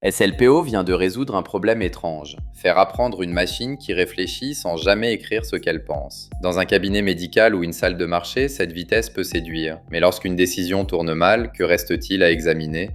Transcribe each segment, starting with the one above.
SLPO vient de résoudre un problème étrange, faire apprendre une machine qui réfléchit sans jamais écrire ce qu'elle pense. Dans un cabinet médical ou une salle de marché, cette vitesse peut séduire. Mais lorsqu'une décision tourne mal, que reste-t-il à examiner ?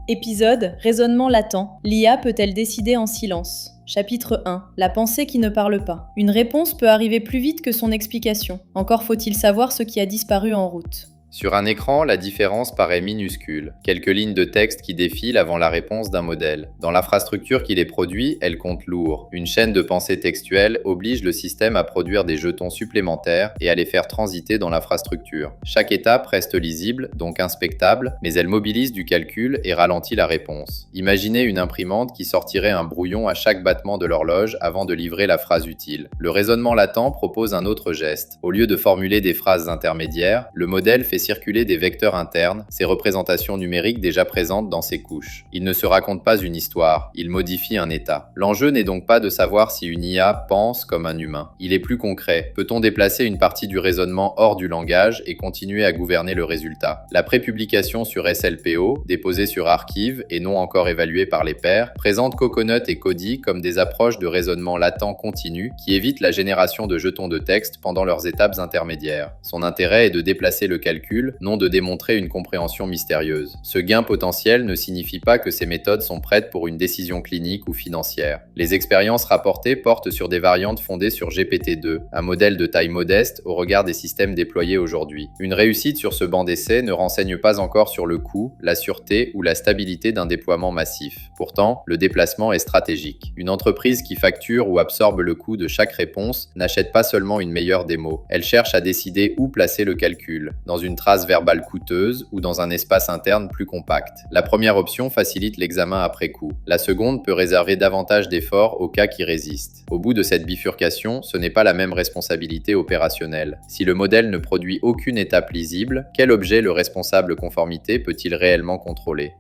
Épisode Raisonnement latent. L'IA peut-elle décider en silence ? Chapitre 1. La pensée qui ne parle pas. Une réponse peut arriver plus vite que son explication. Encore faut-il savoir ce qui a disparu en route. Sur un écran, la différence paraît minuscule. Quelques lignes de texte qui défilent avant la réponse d'un modèle. Dans l'infrastructure qui les produit, elle compte lourd. Une chaîne de pensée textuelle oblige le système à produire des jetons supplémentaires et à les faire transiter dans l'infrastructure. Chaque étape reste lisible, donc inspectable, mais elle mobilise du calcul et ralentit la réponse. Imaginez une imprimante qui sortirait un brouillon à chaque battement de l'horloge avant de livrer la phrase utile. Le raisonnement latent propose un autre geste. Au lieu de formuler des phrases intermédiaires, le modèle fait circuler des vecteurs internes, ces représentations numériques déjà présentes dans ses couches. Il ne se raconte pas une histoire, il modifie un état. L'enjeu n'est donc pas de savoir si une IA pense comme un humain. Il est plus concret. Peut-on déplacer une partie du raisonnement hors du langage et continuer à gouverner le résultat ? La prépublication sur SLPO, déposée sur Archive et non encore évaluée par les pairs, présente Coconut et Cody comme des approches de raisonnement latent continu qui évitent la génération de jetons de texte pendant leurs étapes intermédiaires. Son intérêt est de déplacer le calcul, non de démontrer une compréhension mystérieuse. Ce gain potentiel ne signifie pas que ces méthodes sont prêtes pour une décision clinique ou financière. Les expériences rapportées portent sur des variantes fondées sur GPT-2, un modèle de taille modeste au regard des systèmes déployés aujourd'hui. Une réussite sur ce banc d'essai ne renseigne pas encore sur le coût, la sûreté ou la stabilité d'un déploiement massif. Pourtant, le déplacement est stratégique. Une entreprise qui facture ou absorbe le coût de chaque réponse n'achète pas seulement une meilleure démo, elle cherche à décider où placer le calcul, dans une trace verbale coûteuse ou dans un espace interne plus compact. La première option facilite l'examen après coup. La seconde peut réserver davantage d'efforts aux cas qui résistent. Au bout de cette bifurcation, ce n'est pas la même responsabilité opérationnelle. Si le modèle ne produit aucune étape lisible, quel objet le responsable conformité peut-il réellement contrôler ?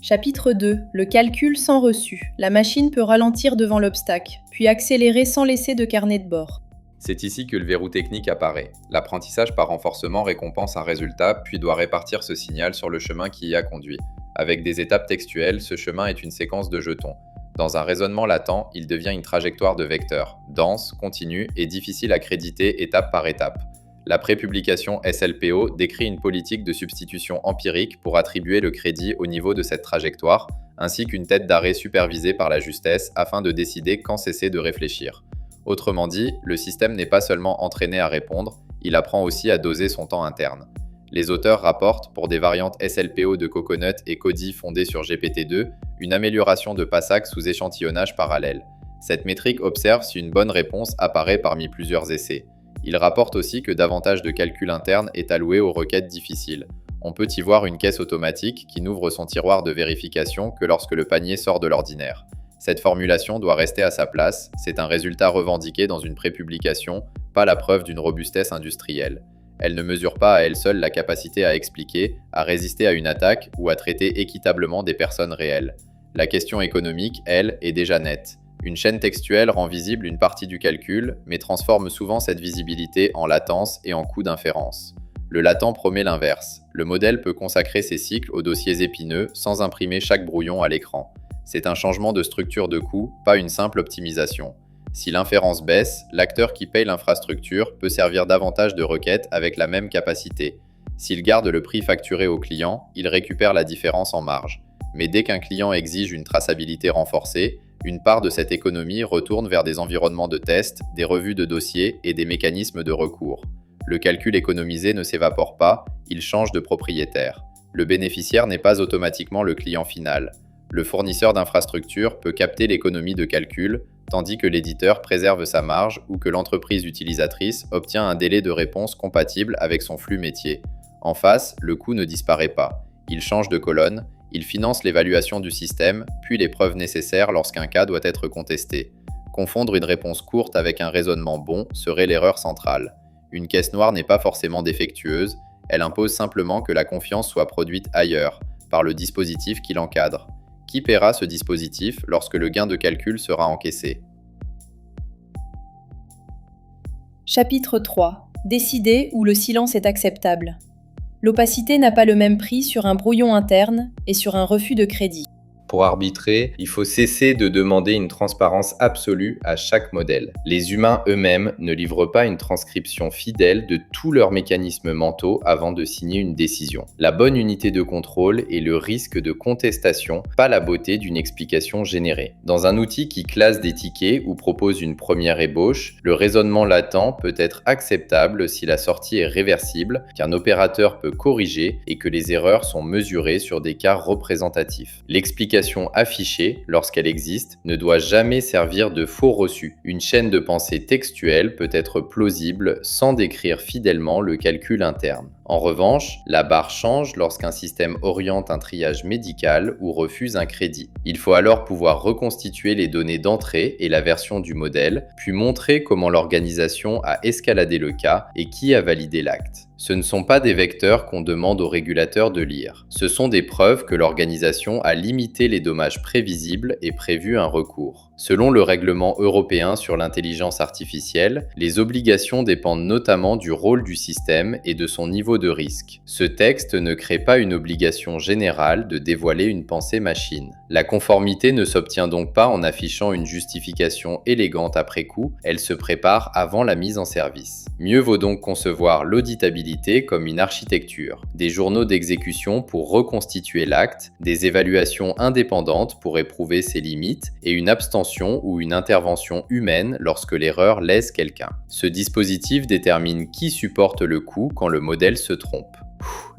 Chapitre 2. Le calcul sans reçu. La machine peut ralentir devant l'obstacle, puis accélérer sans laisser de carnet de bord. C'est ici que le verrou technique apparaît. L'apprentissage par renforcement récompense un résultat, puis doit répartir ce signal sur le chemin qui y a conduit. Avec des étapes textuelles, ce chemin est une séquence de jetons. Dans un raisonnement latent, il devient une trajectoire de vecteurs, dense, continue et difficile à créditer étape par étape. La prépublication SLPO décrit une politique de substitution empirique pour attribuer le crédit au niveau de cette trajectoire, ainsi qu'une tête d'arrêt supervisée par la justesse afin de décider quand cesser de réfléchir. Autrement dit, le système n'est pas seulement entraîné à répondre, il apprend aussi à doser son temps interne. Les auteurs rapportent, pour des variantes SLPO de Coconut et Cody fondées sur GPT-2, une amélioration de Passac sous échantillonnage parallèle. Cette métrique observe si une bonne réponse apparaît parmi plusieurs essais. Il rapporte aussi que davantage de calcul interne est alloué aux requêtes difficiles. On peut y voir une caisse automatique qui n'ouvre son tiroir de vérification que lorsque le panier sort de l'ordinaire. Cette formulation doit rester à sa place, c'est un résultat revendiqué dans une prépublication, pas la preuve d'une robustesse industrielle. Elle ne mesure pas à elle seule la capacité à expliquer, à résister à une attaque ou à traiter équitablement des personnes réelles. La question économique, elle, est déjà nette. Une chaîne textuelle rend visible une partie du calcul, mais transforme souvent cette visibilité en latence et en coût d'inférence. Le latent promet l'inverse. Le modèle peut consacrer ses cycles aux dossiers épineux sans imprimer chaque brouillon à l'écran. C'est un changement de structure de coût, pas une simple optimisation. Si l'inférence baisse, l'acteur qui paye l'infrastructure peut servir davantage de requêtes avec la même capacité. S'il garde le prix facturé au client, il récupère la différence en marge. Mais dès qu'un client exige une traçabilité renforcée, une part de cette économie retourne vers des environnements de test, des revues de dossiers et des mécanismes de recours. Le calcul économisé ne s'évapore pas, il change de propriétaire. Le bénéficiaire n'est pas automatiquement le client final. Le fournisseur d'infrastructure peut capter l'économie de calcul, tandis que l'éditeur préserve sa marge ou que l'entreprise utilisatrice obtient un délai de réponse compatible avec son flux métier. En face, le coût ne disparaît pas. Il change de colonne, il finance l'évaluation du système, puis les preuves nécessaires lorsqu'un cas doit être contesté. Confondre une réponse courte avec un raisonnement bon serait l'erreur centrale. Une caisse noire n'est pas forcément défectueuse, elle impose simplement que la confiance soit produite ailleurs, par le dispositif qui l'encadre. Qui paiera ce dispositif lorsque le gain de calcul sera encaissé ? Chapitre 3. Décider où le silence est acceptable. L'opacité n'a pas le même prix sur un brouillon interne et sur un refus de crédit. Pour arbitrer, il faut cesser de demander une transparence absolue à chaque modèle. Les humains eux-mêmes ne livrent pas une transcription fidèle de tous leurs mécanismes mentaux avant de signer une décision. La bonne unité de contrôle est le risque de contestation, pas la beauté d'une explication générée. Dans un outil qui classe des tickets ou propose une première ébauche, le raisonnement latent peut être acceptable si la sortie est réversible, qu'un opérateur peut corriger et que les erreurs sont mesurées sur des cas représentatifs. L'explication affichée, lorsqu'elle existe, ne doit jamais servir de faux reçu. Une chaîne de pensée textuelle peut être plausible sans décrire fidèlement le calcul interne. En revanche, la barre change lorsqu'un système oriente un triage médical ou refuse un crédit. Il faut alors pouvoir reconstituer les données d'entrée et la version du modèle, puis montrer comment l'organisation a escaladé le cas et qui a validé l'acte. Ce ne sont pas des vecteurs qu'on demande aux régulateurs de lire. Ce sont des preuves que l'organisation a limité les dommages prévisibles et prévu un recours. Selon le règlement européen sur l'intelligence artificielle, les obligations dépendent notamment du rôle du système et de son niveau de risque. Ce texte ne crée pas une obligation générale de dévoiler une pensée machine. La conformité ne s'obtient donc pas en affichant une justification élégante après coup, elle se prépare avant la mise en service. Mieux vaut donc concevoir l'auditabilité comme une architecture, des journaux d'exécution pour reconstituer l'acte, des évaluations indépendantes pour éprouver ses limites et une abstention ou une intervention humaine lorsque l'erreur lèse quelqu'un. Ce dispositif détermine qui supporte le coup quand le modèle se trompe.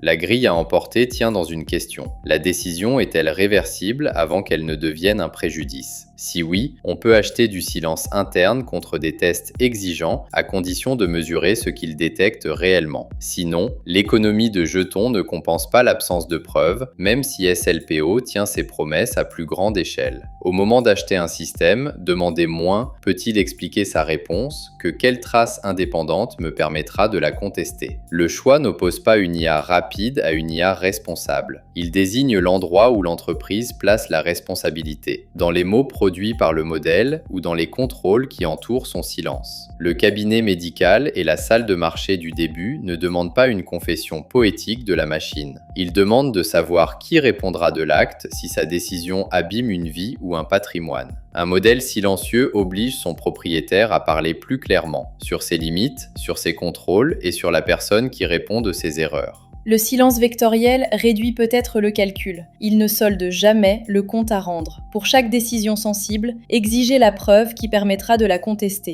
La grille à emporter tient dans une question. La décision est-elle réversible avant qu'elle ne devienne un préjudice ? Si oui, on peut acheter du silence interne contre des tests exigeants à condition de mesurer ce qu'ils détectent réellement. Sinon, l'économie de jetons ne compense pas l'absence de preuves, même si SLPO tient ses promesses à plus grande échelle. Au moment d'acheter un système, demander moins peut-il expliquer sa réponse que quelle trace indépendante me permettra de la contester. Le choix n'oppose pas une IA rapide à une IA responsable. Il désigne l'endroit où l'entreprise place la responsabilité, dans les mots produits par le modèle ou dans les contrôles qui entourent son silence. Le cabinet médical et la salle de marché du début ne demandent pas une confession poétique de la machine. Ils demandent de savoir qui répondra de l'acte si sa décision abîme une vie ou un patrimoine. Un modèle silencieux oblige son propriétaire à parler plus clairement sur ses limites, sur ses contrôles et sur la personne qui répond de ses erreurs. Le silence vectoriel réduit peut-être le calcul. Il ne solde jamais le compte à rendre. Pour chaque décision sensible, exigez la preuve qui permettra de la contester.